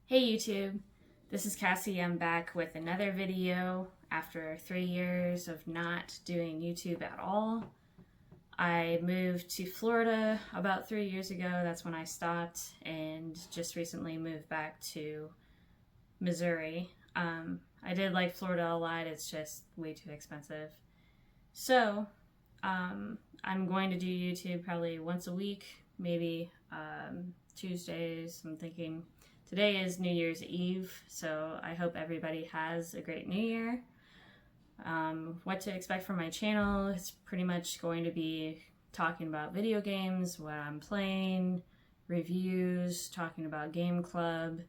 Hey YouTube, this is Cassie. I'm back with another video after 3 years of not doing YouTube at all. I moved to Florida about 3 years ago. That's when I stopped, and just recently moved back to Missouri. I did like Florida a lot, it's just way too expensive. So, I'm going to do YouTube probably once a week, maybe Tuesdays. I'm thinking today is New Year's Eve, so I hope everybody has a great New Year. What to expect from my channel, it's pretty much going to be talking about video games, what I'm playing, reviews, talking about Game Club,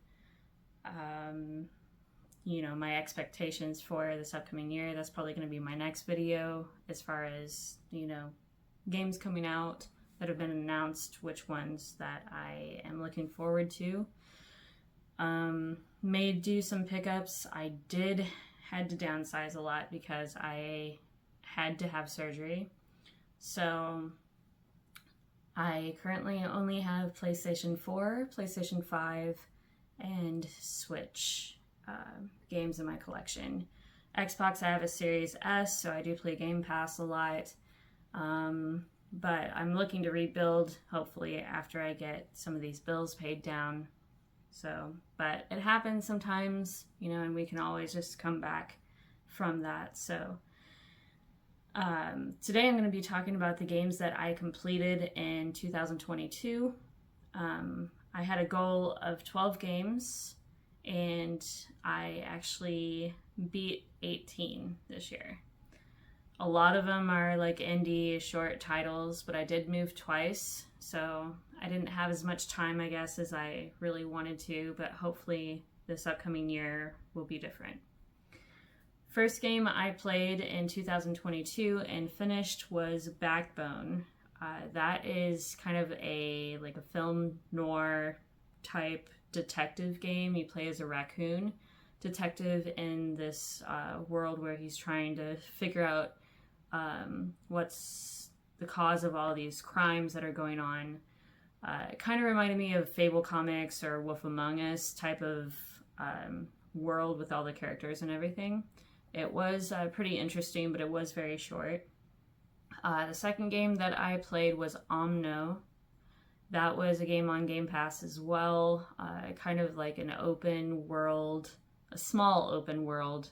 my expectations for this upcoming year. That's probably going to be my next video as far as, games coming out that have been announced, which ones that I am looking forward to. May do some pickups. I had to downsize a lot because I had to have surgery. So I currently only have PlayStation 4, PlayStation 5, and Switch games in my collection. Xbox, I have a Series S, so I do play Game Pass a lot. But I'm looking to rebuild, hopefully, after I get some of these bills paid down. So, but it happens sometimes, and we can always just come back from that. So, today I'm going to be talking about the games that I completed in 2022. I had a goal of 12 games, and I actually beat 18 this year. A lot of them are like indie short titles, but I did move twice, so I didn't have as much time, I guess, as I really wanted to, but hopefully this upcoming year will be different. First game I played in 2022 and finished was Backbone. That is kind of a film noir type detective game. You play as a raccoon detective in this world where he's trying to figure out what's the cause of all these crimes that are going on. It kind of reminded me of Fable Comics or Wolf Among Us type of world with all the characters and everything. It was pretty interesting, but it was very short. The second game that I played was Omno. That was a game on Game Pass as well. Kind of like an open world, a small open world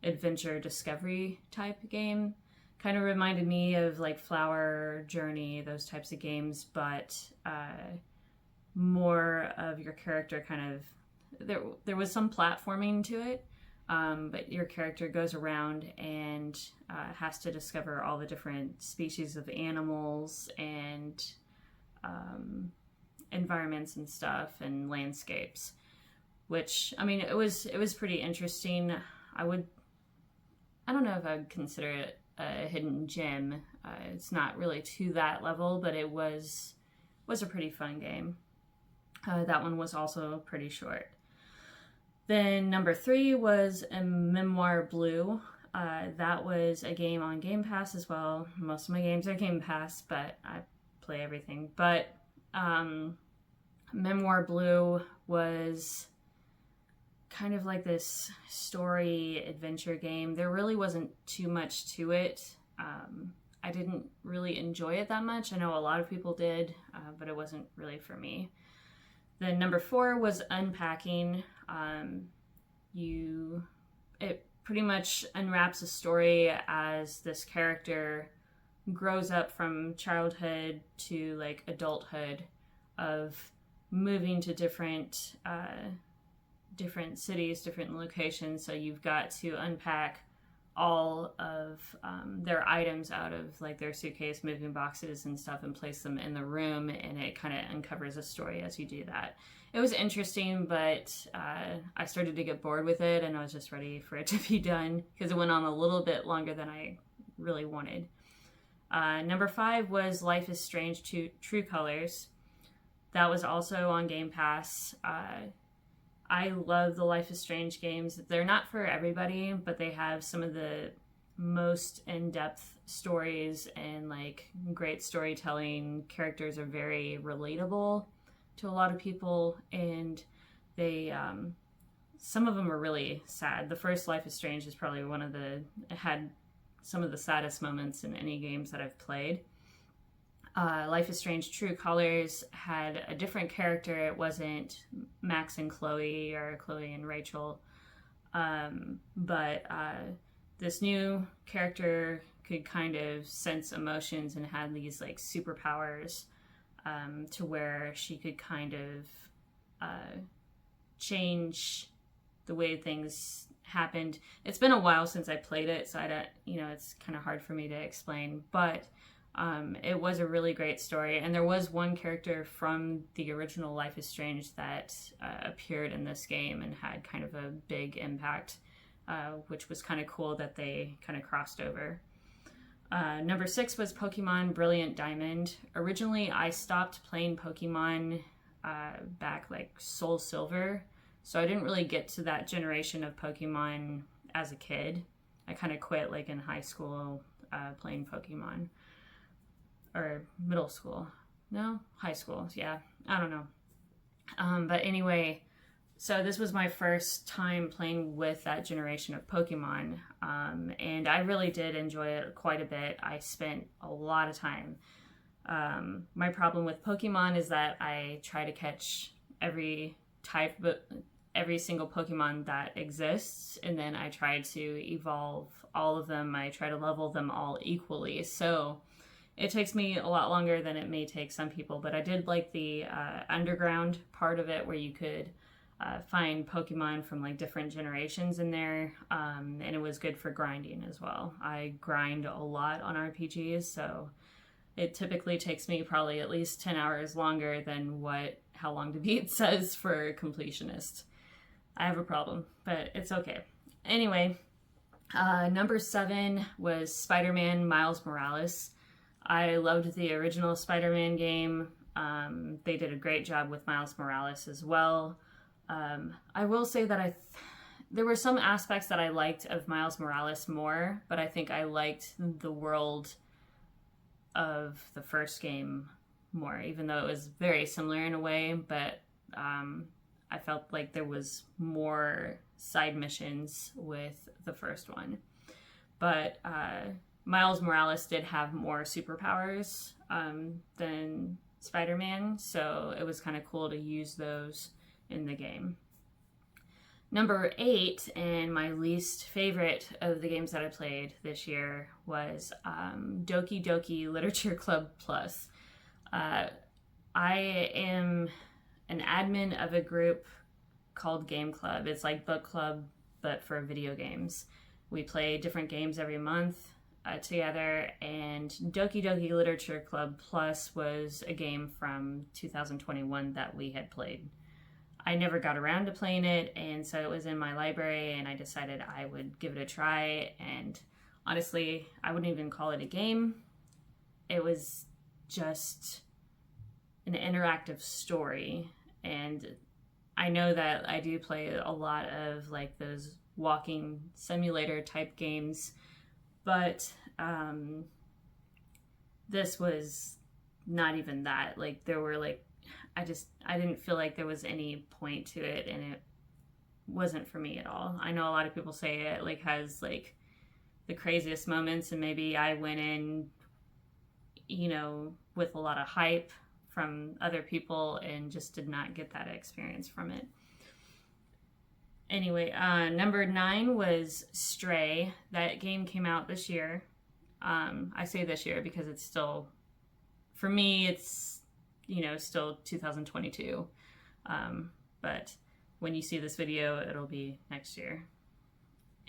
adventure discovery type game. Kind of reminded me of like Flower Journey, those types of games, but more of your character kind of, there was some platforming to it, but your character goes around and has to discover all the different species of animals and environments and stuff and landscapes, which, I mean, it was pretty interesting. I don't know if I would consider it a hidden gem. It's not really to that level, but it was a pretty fun game. That one was also pretty short. Then number 3 was a Memoir Blue. That was a game on Game Pass as well. Most of my games are Game Pass, but I play everything. But Memoir Blue was kind of like this story adventure game. There really wasn't too much to it. I didn't really enjoy it that much. I know a lot of people did, but it wasn't really for me. Then number 4 was Unpacking. It pretty much unwraps a story as this character grows up from childhood to like adulthood, of moving to different cities, different locations. So you've got to unpack all of their items out of like their suitcase, moving boxes and stuff, and place them in the room, and it kind of uncovers a story as you do that. It was interesting, but I started to get bored with it, and I was just ready for it to be done because it went on a little bit longer than I really wanted. Number 5 was Life is Strange True Colors. That was also on Game Pass. I love the Life is Strange games. They're not for everybody, but they have some of the most in-depth stories and like great storytelling. Characters are very relatable to a lot of people, and they some of them are really sad. The first Life is Strange is probably it had some of the saddest moments in any games that I've played. Life is Strange True Colors had a different character. It wasn't Max and Chloe or Chloe and Rachel. But this new character could kind of sense emotions and had these like superpowers, to where she could kind of change the way things happened. It's been a while since I played it, so I don't, it's kind of hard for me to explain, but it was a really great story. And there was one character from the original Life is Strange that appeared in this game and had kind of a big impact, which was kind of cool that they kind of crossed over. Number 6 was Pokemon Brilliant Diamond. Originally, I stopped playing Pokemon back like Soul Silver, so I didn't really get to that generation of Pokemon as a kid. I kind of quit like in high school playing Pokemon. Or middle school. No? High school. Yeah. I don't know. But anyway, so this was my first time playing with that generation of Pokemon. And I really did enjoy it quite a bit. I spent a lot of time. My problem with Pokemon is that I try to catch every single Pokemon that exists, and then I try to evolve all of them. I try to level them all equally. So it takes me a lot longer than it may take some people, but I did like the underground part of it where you could find Pokemon from like different generations in there, and it was good for grinding as well. I grind a lot on RPGs, so it typically takes me probably at least 10 hours longer than how long to beat says for completionist. I have a problem, but it's okay. Anyway, number 7 was Spider-Man Miles Morales. I loved the original Spider-Man game. They did a great job with Miles Morales as well. I will say that there were some aspects that I liked of Miles Morales more, but I think I liked the world of the first game more, even though it was very similar in a way, but I felt like there was more side missions with the first one. But Miles Morales did have more superpowers than Spider-Man, so it was kind of cool to use those in the game. Number 8, and my least favorite of the games that I played this year, was Doki Doki Literature Club Plus. I am an admin of a group called Game Club. It's like book club, but for video games. We play different games every month together, and Doki Doki Literature Club Plus was a game from 2021 that we had played. I never got around to playing it, and so it was in my library, and I decided I would give it a try. And honestly, I wouldn't even call it a game. It was just an interactive story, and I know that I do play a lot of like those walking simulator type games, but this was not even that. Like there were like, I didn't feel like there was any point to it, and it wasn't for me at all. I know a lot of people say it like has like the craziest moments, and maybe I went in, with a lot of hype from other people and just did not get that experience from it. Anyway, number 9 was Stray. That game came out this year. I say this year because it's still, for me, it's, still 2022. But when you see this video, it'll be next year.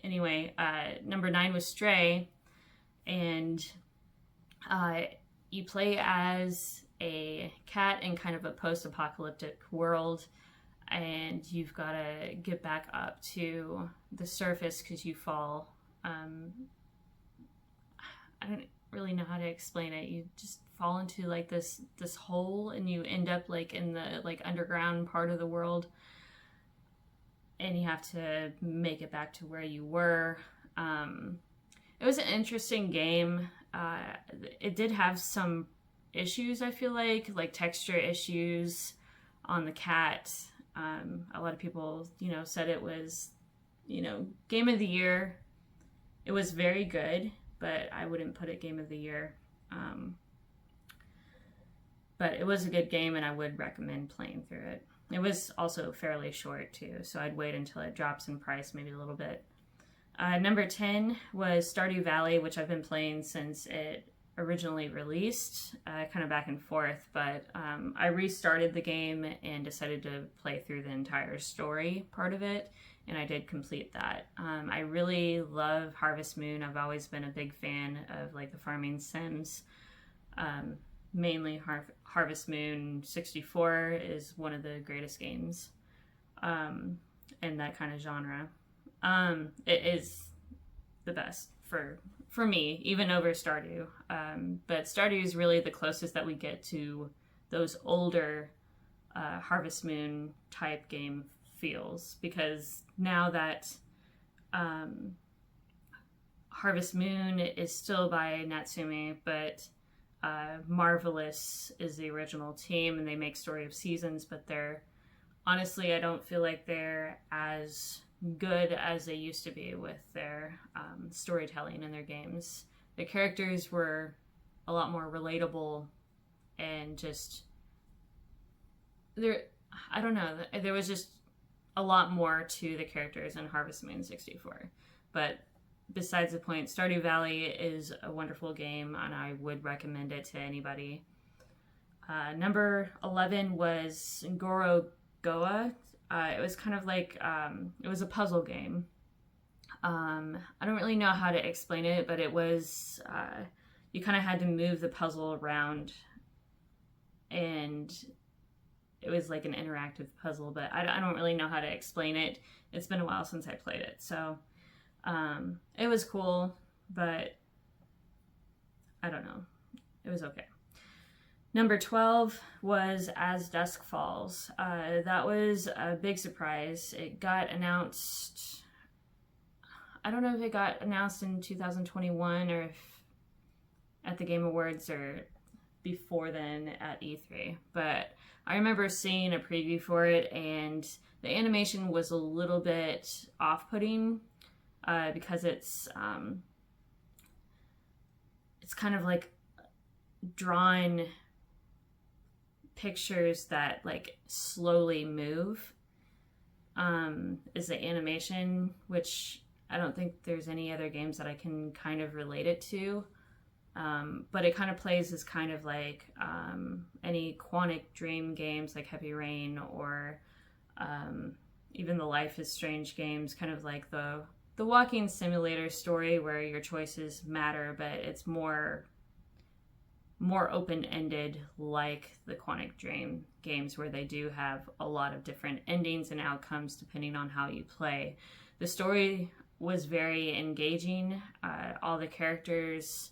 Anyway, number 9 was Stray, and you play as a cat in kind of a post-apocalyptic world, and you've got to get back up to the surface because you fall. I don't really know how to explain it. You just fall into like this hole, and you end up like in the like underground part of the world, and you have to make it back to where you were. It was an interesting game. It did have some issues, I feel like texture issues on the cat. A lot of people, said it was, game of the year. It was very good, but I wouldn't put it game of the year. But it was a good game, and I would recommend playing through it. It was also fairly short, too, so I'd wait until it drops in price maybe a little bit. Number 10 was Stardew Valley, which I've been playing since it originally released, kind of back and forth, but I restarted the game and decided to play through the entire story part of it, and I did complete that. I really love Harvest Moon. I've always been a big fan of like the farming sims. Mainly Harvest Moon 64 is one of the greatest games in that kind of genre. It is the best for me, even over Stardew. But Stardew is really the closest that we get to those older Harvest Moon type game feels, because now that Harvest Moon is still by Natsume, but Marvelous is the original team, and they make Story of Seasons, but honestly, I don't feel like they're as good as they used to be with their storytelling in their games. The characters were a lot more relatable, and just I don't know, there was just a lot more to the characters in Harvest Moon 64. But besides the point, Stardew Valley is a wonderful game, and I would recommend it to anybody. Number 11 was Goro Goa. It was kind of like, it was a puzzle game. I don't really know how to explain it, but it was, you kind of had to move the puzzle around, and it was like an interactive puzzle, but I don't really know how to explain it. It's been a while since I played it, so it was cool, but I don't know. It was okay. Number 12 was As Dusk Falls. That was a big surprise. It got announced, I don't know if it got announced in 2021 or if at the Game Awards or before then at E3, but I remember seeing a preview for it, and the animation was a little bit off-putting. Because it's kind of like drawn pictures that like slowly move is the animation, which I don't think there's any other games that I can kind of relate it to. But it kind of plays as kind of like any Quantic Dream games like Heavy Rain, or even the Life is Strange games, kind of like the walking simulator story where your choices matter, but it's more open-ended, like the Quantic Dream games, where they do have a lot of different endings and outcomes depending on how you play. The story was very engaging. All the characters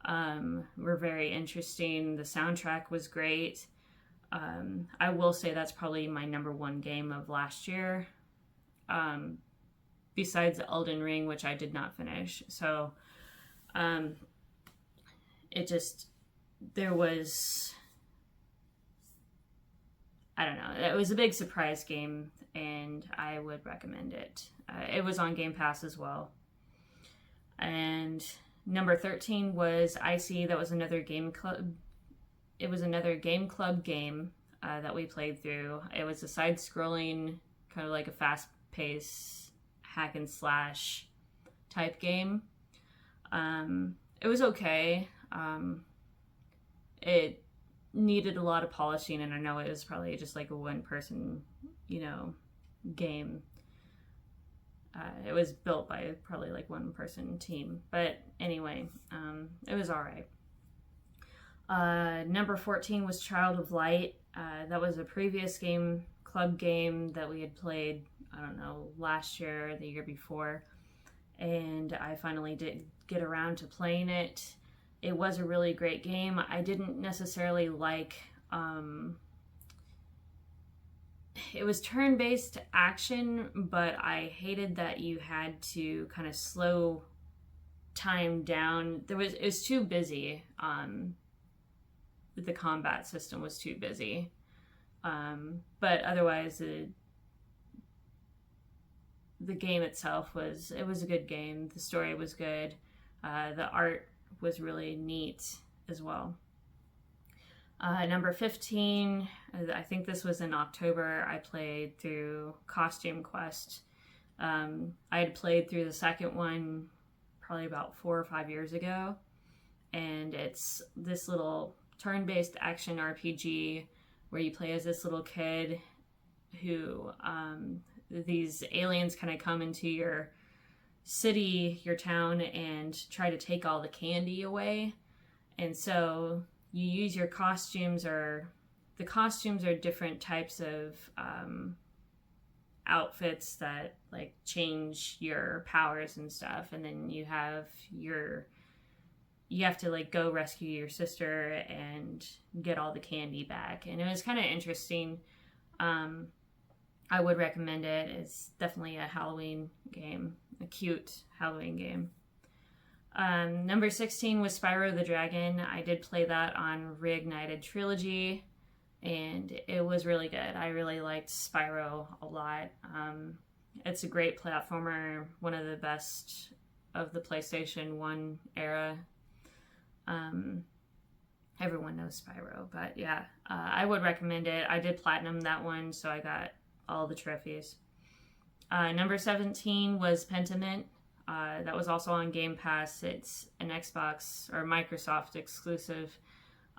were very interesting. The soundtrack was great. I will say that's probably my number one game of last year. Besides Elden Ring, which I did not finish. So, there was, I don't know, it was a big surprise game, and I would recommend it. It was on Game Pass as well. And number 13 was Icy. That was another game club. It was another game club game that we played through. It was a side-scrolling, kind of like a fast-paced hack and slash type game. It was okay. It needed a lot of polishing, and I know it was probably just like a one-person, game. It was built by probably like one-person team, but anyway, it was all right. Number 14 was Child of Light. That was a previous club game that we had played, I don't know, last year or the year before, and I finally did get around to playing it. It was a really great game. I didn't necessarily like, it was turn-based action, but I hated that you had to kind of slow time down. It was too busy. The combat system was too busy. But otherwise, the game itself was a good game. The story was good. The art was really neat as well. Number 15, I think this was in October, I played through Costume Quest. I had played through the second one probably about 4 or 5 years ago, and it's this little turn-based action RPG where you play as this little kid who these aliens kind of come into your city, your town, and try to take all the candy away. And so you use your costumes, or the costumes are different types of outfits that like change your powers and stuff, and then you have to like go rescue your sister and get all the candy back. And it was kind of interesting. I would recommend it. It's definitely a Halloween game, a cute Halloween game. Number 16 was Spyro the Dragon. I did play that on Reignited Trilogy, and it was really good. I really liked Spyro a lot. It's a great platformer, one of the best of the PlayStation 1 era. Everyone knows Spyro, but yeah, I would recommend it. I did platinum that one, so I got all the trophies. Number 17 was Pentiment. That was also on Game Pass. It's an Xbox or Microsoft exclusive.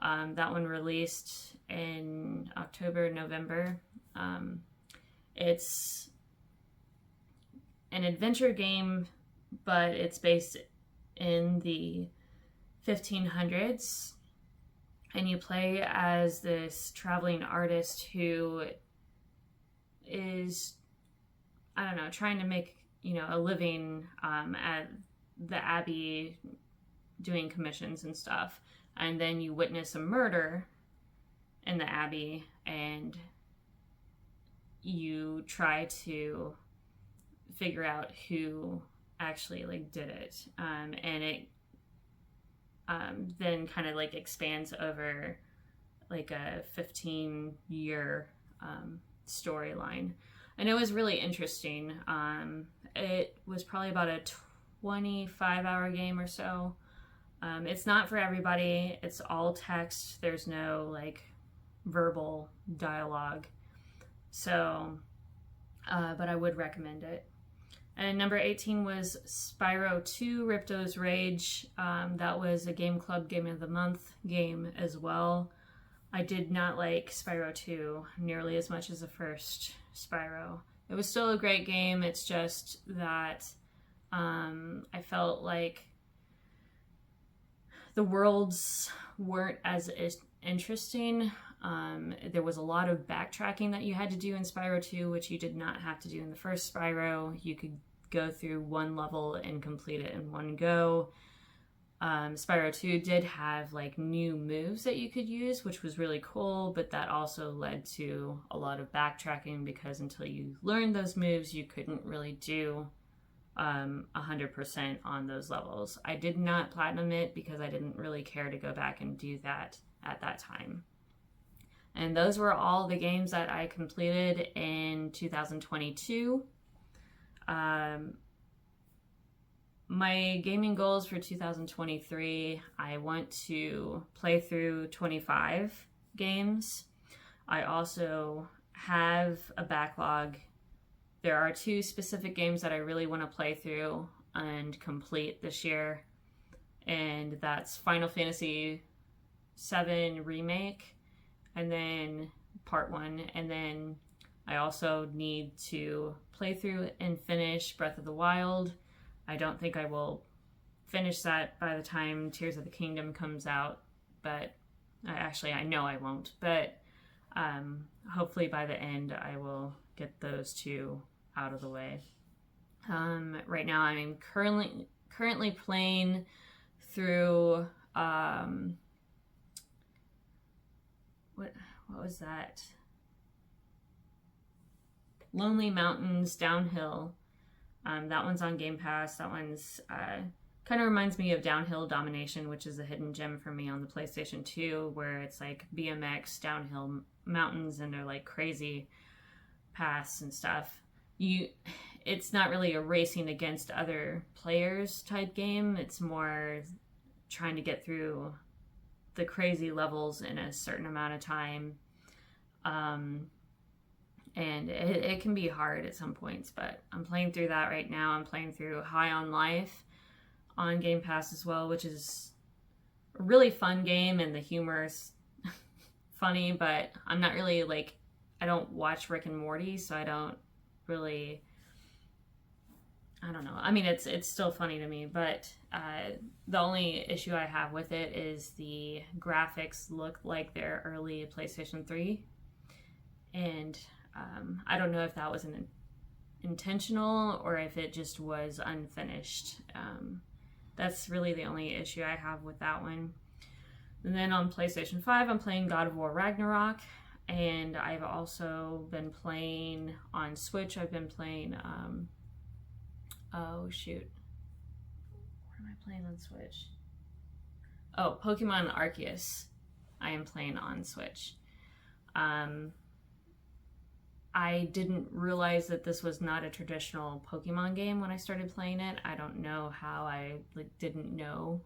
That one released in October, November. It's an adventure game, but it's based in the 1500s. And you play as this traveling artist who is, I don't know, trying to make, a living at the Abbey doing commissions and stuff. And then you witness a murder in the Abbey, and you try to figure out who actually like did it. And it then kind of like expands over like a 15-year storyline. And it was really interesting. It was probably about a 25-hour game or so. It's not for everybody. It's all text. There's no like verbal dialogue. So, but I would recommend it. And number 18 was Spyro 2 Ripto's Rage. That was a Game Club Game of the Month game as well. I did not like Spyro 2 nearly as much as the first Spyro. It was still a great game. It's just that I felt like the worlds weren't as interesting. There was a lot of backtracking that you had to do in Spyro 2, which you did not have to do in the first Spyro. You could go through one level and complete it in one go. Spyro 2 did have like new moves that you could use, which was really cool, but that also led to a lot of backtracking because until you learned those moves, you couldn't really do 100% on those levels. I did not platinum it because I didn't really care to go back and do that at that time. And those were all the games that I completed in 2022. My gaming goals for 2023, I want to play through 25 games. I also have a backlog. There are 2 specific games that I really want to play through and complete this year. And that's Final Fantasy VII Remake and then Part 1. And then I also need to play through and finish Breath of the Wild. I don't think I will finish that by the time Tears of the Kingdom comes out, but I know I won't. But hopefully by the end I will get those 2 out of the way. Right now I'm currently playing through what was that? Lonely Mountains Downhill. That one's on Game Pass. That one's Kind of reminds me of Downhill Domination, which is a hidden gem for me on the PlayStation 2, where it's like BMX, downhill mountains, and they're like crazy paths and stuff. It's not really a racing against other players type game. It's more trying to get through the crazy levels in a certain amount of time. And it can be hard at some points, but I'm playing through that right now. I'm playing through High on Life on Game Pass as well, which is a really fun game, and the humor is funny, but I'm not really like, I don't watch Rick and Morty, so I don't really, I don't know. I mean, it's still funny to me, but the only issue I have with it is the graphics look like their early PlayStation 3, and I don't know if that was an intentional or if it just was unfinished. That's really the only issue I have with that one. And then on PlayStation 5, I'm playing God of War Ragnarok, and I've also been playing on Switch. I've been playing, oh shoot, what am I playing on Switch? Oh, Pokemon Arceus. I am playing on Switch. I didn't realize that this was not a traditional Pokemon game when I started playing it. I don't know how I didn't know.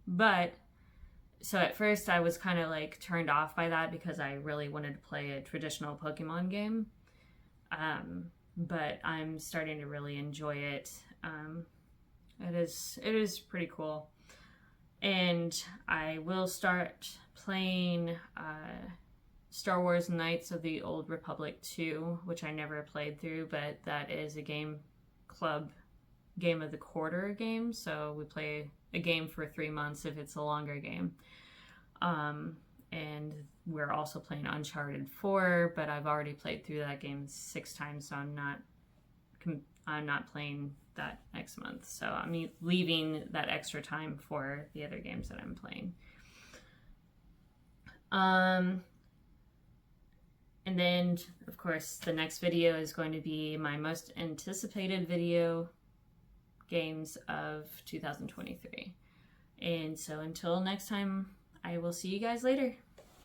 But so at first I was kind of like turned off by that because I really wanted to play a traditional Pokemon game. But I'm starting to really enjoy it. It is pretty cool. And I will start playing Star Wars Knights of the Old Republic 2, which I never played through, but that is a game club game of the quarter game, so we play a game for 3 months if it's a longer game. And we're also playing Uncharted 4, but I've already played through that game 6 times, so I'm not playing that next month. So I'm leaving that extra time for the other games that I'm playing. And then, of course, the next video is going to be my most anticipated video games of 2023. And so until next time, I will see you guys later.